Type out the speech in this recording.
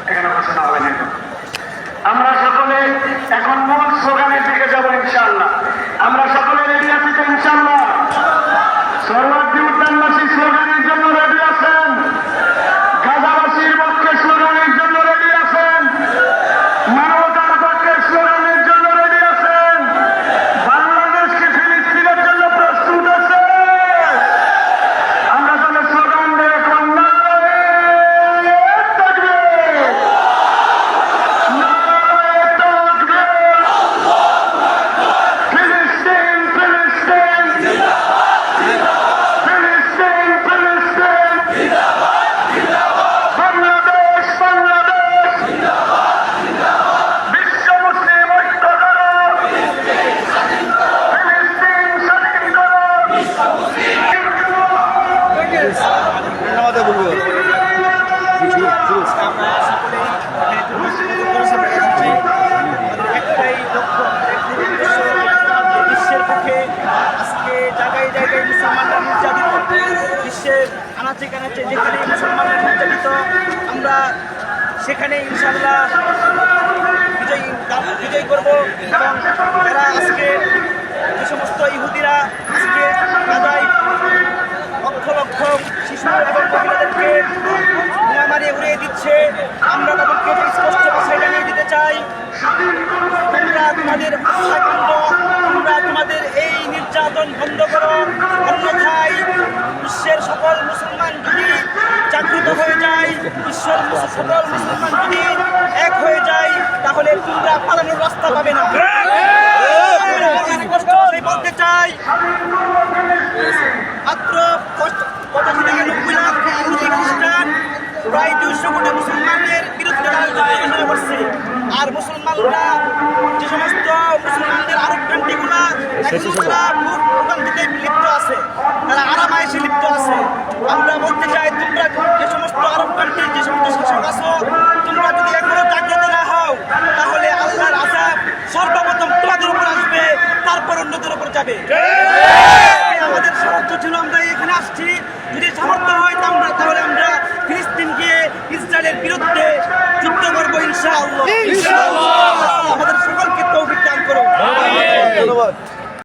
এখানে ঘোষণা হবে না। আমরা সকলে এখন মূল স্লোগানের দিকে যাবো ইনশাআল্লাহ। আমরা সকলে রেডি আছি তো ইনশাআল্লাহ? সর্বার্থী উদ্যানবাসী স্লোগানের জন্য রেডি আছেন? গাজাবাসীর পক্ষে স্লোগানের জন্য রেডি আছেন? মানবতার পক্ষে স্লোগানের জন্য রেডি আছেন? বাংলাদেশকে ফিলিস্তিনের জন্য প্রস্তুত আছে? আমরা তাহলে স্লোগান দিয়ে এখন বিশ্বের আনাচে কানাচে যেখানে মুসলমানরা নির্যাতিত, আমরা সেখানে ইনশাআল্লাহ বিজয় করব। এবং যারা আজকে যে সমস্ত ইহুদিরা আজকে গাজায় লক্ষ লক্ষ শিশু এবং মহিলাদেরকে মারে উড়িয়ে দিচ্ছে, আমরা তাদেরকে স্পষ্ট ভাষায় জানিয়ে দিতে চাই, তোমরা তোমাদের হত্যাকাণ্ড, তোমরা তোমাদের এই নির্যাতন বন্ধ করো, অন্যথায় বিশ্বের সকল মুসলমান যদি জাগৃত হয়ে যায়, বিশ্বের সকল মুসলমান যদি এক হয়ে যায়, তাহলে তোমরা পালানোর রাস্তা পাবে না। বলতে চাই, মাত্র 85 থেকে 90 লাখ ইহুদি খ্রিস্টান প্রায় 200 কোটি মুসলমানদের বিরুদ্ধে ঘোষণা করছে। আর মুসলমানরা যে সমস্ত মুসলমানদের আরব কান্ট্রিগুলা তারা ভোগান্তিতে লিপ্ত আছে, তারা আরামায়েশে লিপ্ত আছে। আমরা বলতে চাই, তোমরা যে সমস্ত আরব কান্ট্রির যে সমস্ত শাসক আছো, তোমরা যদি এখনো জাগ্রত না হও, তাহলে আল্লাহর আযাব সর্বপ্রথম তোমাদের উপর আসবে, তারপর অন্যদের উপর যাবে। আমাদের সামর্থ্য ছিল, আমরা এখানে আসছি, যদি সামর্থ্য হয় তাহলে আমরা ফিলিস্তিন গিয়ে ইসরায়েলের বিরুদ্ধে যুদ্ধ করবো ইনশাআল্লাহ। আমাদের সকলকে তৌফিক দান করুন। ধন্যবাদ।